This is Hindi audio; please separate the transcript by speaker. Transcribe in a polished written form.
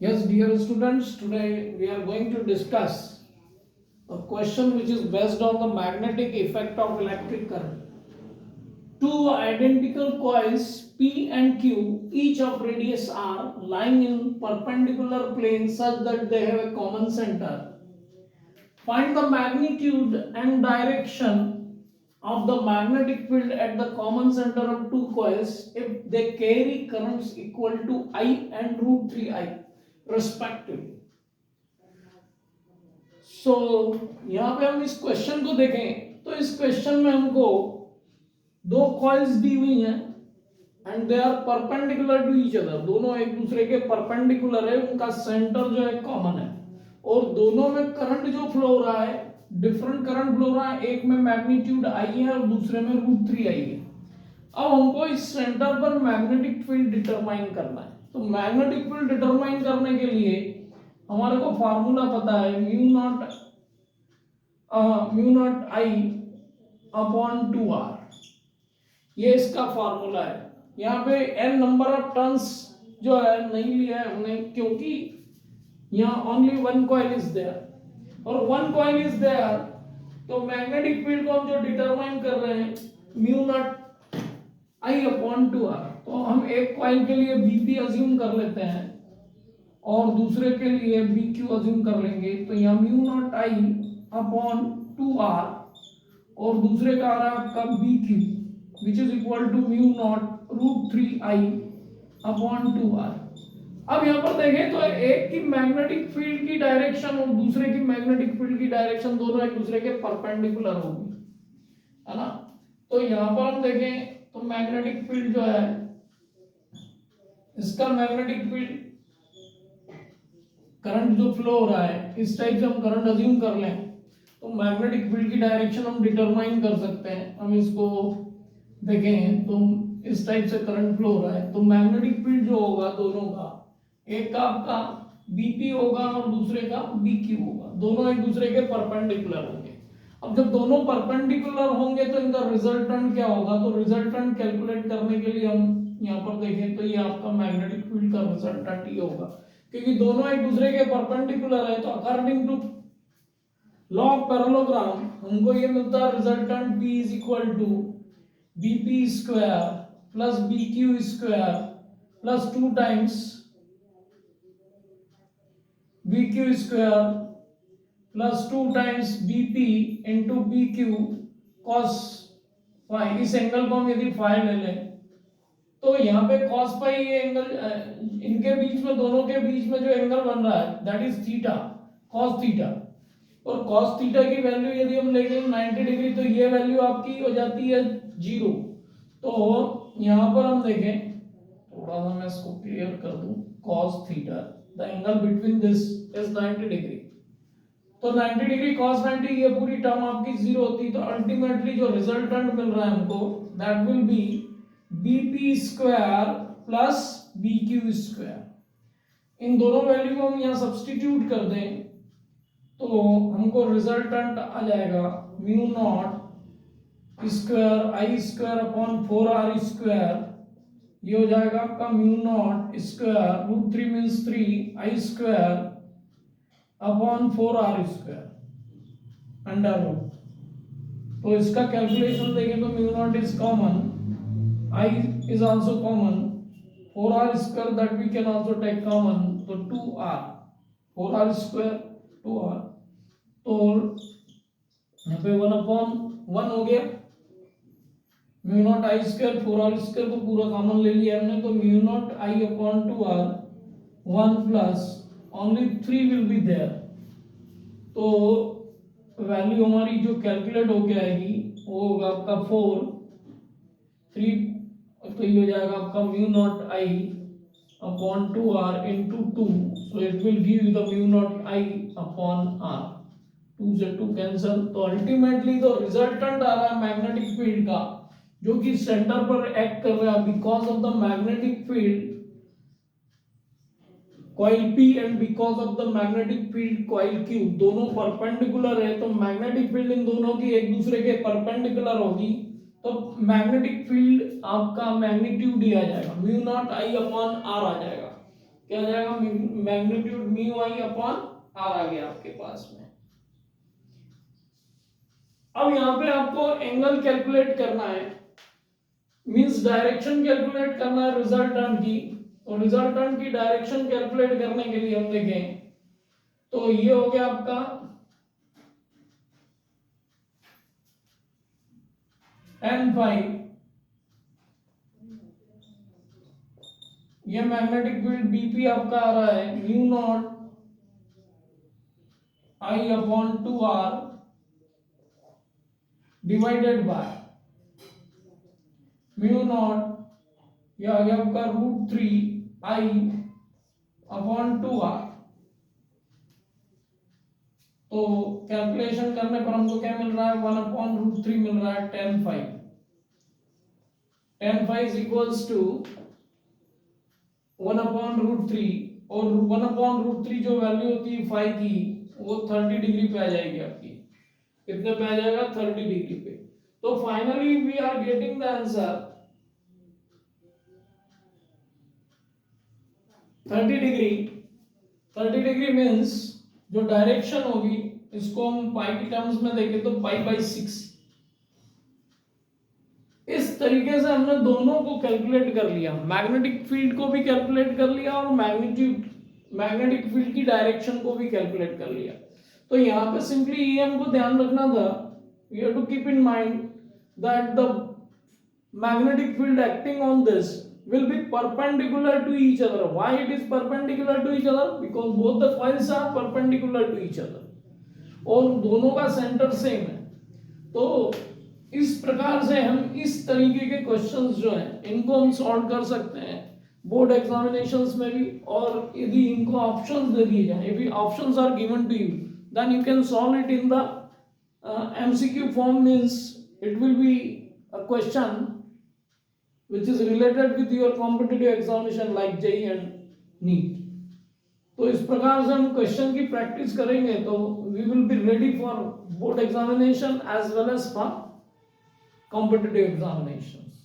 Speaker 1: Yes, dear students, today we are going to discuss a question which is based on the magnetic effect of electric current. Two identical coils P and Q, each of radius r, lying in perpendicular planes such that they have a common center. Find the magnitude and direction of the magnetic field at the common center of two coils if they carry currents equal to I and root 3I respectively. यहाँ पे हम इस क्वेश्चन को देखें तो इस क्वेश्चन में हमको दो कॉइल्स दी हुई हैं and they are perpendicular to each other, दोनों एक दूसरे के परपेंडिकुलर है, उनका सेंटर जो है कॉमन है और दोनों में करंट जो फ्लो हो रहा है डिफरेंट करंट फ्लो हो रहा है, एक में मैग्नीट्यूड आई है और दूसरे में रूट 3 आई है। अब हमको इस सेंटर पर मैग्नेटिक फील्ड डिटरमाइन करना है। तो मैग्नेटिक फील्ड डिटरमाइन करने के लिए हमारे को फार्मूला पता है mu naught I upon 2r, ये इसका फार्मूला है। यहाँ पे n नंबर ऑफ टर्न्स जो है नहीं लिया है हमने क्योंकि यहाँ only one coil is there और वन कॉइल इज देयर, तो मैग्नेटिक फील्ड को हम जो डिटरमाइन कर रहे हैं mu naught I upon 2r, तो हम एक कॉइल के लिए bp अज्यूम कर लेते हैं और दूसरे के लिए bq अज्यूम कर लेंगे। तो यहाँ mu naught I upon 2r और दूसरे का आ रहा है आपका bq which is equal to mu not root 3i upon 2r। अब यहाँ पर देखें तो एक की मैग्नेटिक फील्ड की डायरेक्शन और दूसरे की मैग्नेटिक फील्ड की डायरेक्शन दोनों एक दूसरे के परपेंडिकुलर होगी, है ना। तो यहाँ पर हम देखें तो मैग्नेटिक फील्ड जो है इसका मैग्नेटिक फील्ड करंट जो फ्लो हो रहा है इस टाइप से हम करंट अज्यूम कर लें तो मैग्नेटिक फील्ड की डायरेक्शन हम डिटरमाइन कर सकते हैं। हम इसको देखें तो इस टाइप से करंट फ्लो हो रहा है तो मैग्नेटिक फील्ड जो होगा दोनों का, एक का आपका BP होगा और दूसरे का BQ होगा, दोनों एक दूसरे के परपेंडिकुलर होंगे। अब जब दोनों परपेंडिकुलर होंगे तो इनका रिजल्टेंट क्या होगा, तो रिजल्टेंट कैलकुलेट करने के लिए हम यहाँ पर देखें तो ये आपका मैग्नेटिक फील्ड का रिजल्टेंट ये होगा क्योंकि दोनों एक दूसरे के परपेंडिकुलर है। तो according to law of parallelogram हमको ये मिलता है resultant B is equal to BP square plus BQ square plus 2 times BQ square plus 2 times BP into BQ cos phi. इस एंगल को हम यदि फाई ले लें तो यहाँ पे cos फाई ये एंगल इनके बीच में, दोनों के बीच में जो एंगल बन रहा है that is theta, cos theta. और cos थीटा की वैल्यू यदि हम लेंगे 90 डिग्री तो ये वैल्यू आपकी हो जाती है 0। तो यहाँ पर हम देखें, थोड़ा सा मैं इसको क्लियर कर दूं, cos theta the angle between this is 90 degree, तो 90 डिग्री cos 90 ये पूरी टर्म आपकी 0 होती। तो अल्टीमेटली जो रिजल्टेंट मिल रहा है हमको that will be BP square plus BQ square. इन दोनों वैल्यू को हम यहाँ सब्स्टिट्यूट कर दें तो हमको रिजल्टेंट आ जाएगा mu naught square I square upon 4r square, ये हो जाएगा आपका mu naught square root 3 means 3 I square upon 4r square under root. तो इसका कैलकुलेशन देखें तो mu naught is common, I is also common, 4r square that we can also take common, तो 2r 4r स्क्वायर 2r, तो यहाँ पे 1 अपॉन 1 हो गया। Mu not I square 4r square को पूरा कॉमन ले लिया हमने तो mu not I upon 2r 1 plus only 3 will be there. तो वैल्यू हमारी जो कैलकुलेट होके आएगी वो होगा आपका 4 3, तो ये हो जाएगा आपका mu not I upon 2r into 2, so it will give you the mu naught I upon r, 2 से 2 कैंसिल। तो अल्टीमेटली तो रिजल्टेंट आ रहा है मैग्नेटिक फील्ड का जो कि सेंटर पर एक्ट कर रहा है because of the magnetic field coil P and because of the magnetic field coil Q, दोनों परपेंडिकुलर है तो मैग्नेटिक फील्ड इन दोनों की एक दूसरे के परपेंडिकुलर होगी तो मैग्नेटिक फील्ड आपका मैग्नीट्यूड ही आ जाएगा mu not I upon r आ जाएगा। क्या आ जाएगा, magnitude mu I upon R आ गया आपके पास में। अब यहाँ पे आपको एंगल कैलकुलेट करना है, मींस डायरेक्शन कैलकुलेट करना है रिजल्टेंट की। तो रिजल्टेंट की डायरेक्शन कैलकुलेट करने के लिए हम देखें तो ये हो गया आपका n5, ये मैग्नेटिक फील्ड बीपी आपका आ रहा है mu naught I upon 2r divided by mu naught, यह आ गया आपका √3 i अपॉन 2r। तो कैलकुलेशन करने पर हमको क्या मिल रहा है, 1/√3 मिल रहा है, tan phi is equals to 1/√3, और 1/√3 जो वैल्यू होती है फाई की वो 30 डिग्री पे आ जाएगी आपकी। कितने पे आ जाएगा, 30 डिग्री पे। तो finally we are getting the answer 30 degree. 30 degree means जो डायरेक्शन होगी, इसको हम पाई की टर्म्स में देखें तो π/6। इस तरीके से हमने दोनों को कैलकुलेट कर लिया, मैग्नेटिक फील्ड को भी कैलकुलेट कर लिया और मैग्नेटिक फील्ड की डायरेक्शन को भी कैलकुलेट कर लिया। तो यहाँ पे सिंपली ये हमको ध्यान रखना था, you have to keep in mind that the magnetic field acting on this will be perpendicular to each other. Why it is perpendicular to each other? Because both the coils are perpendicular to each other, और दोनों का सेंटर सेम है। तो इस प्रकार से हम इस तरीके के क्वेश्चंस जो हैं इनको हम सॉल्व कर सकते हैं बोर्ड एग्जामिनेशंस में भी, और यदि इनको ऑप्शंस दे दिए जाए, if options are given to you, then you can solve it in the MCQ form, means it will be a question which is related with your competitive examination like JEE and NEET. तो इस प्रकार से हम क्वेश्चन की प्रैक्टिस करेंगे तो we will be ready for board examination as well as for competitive examinations.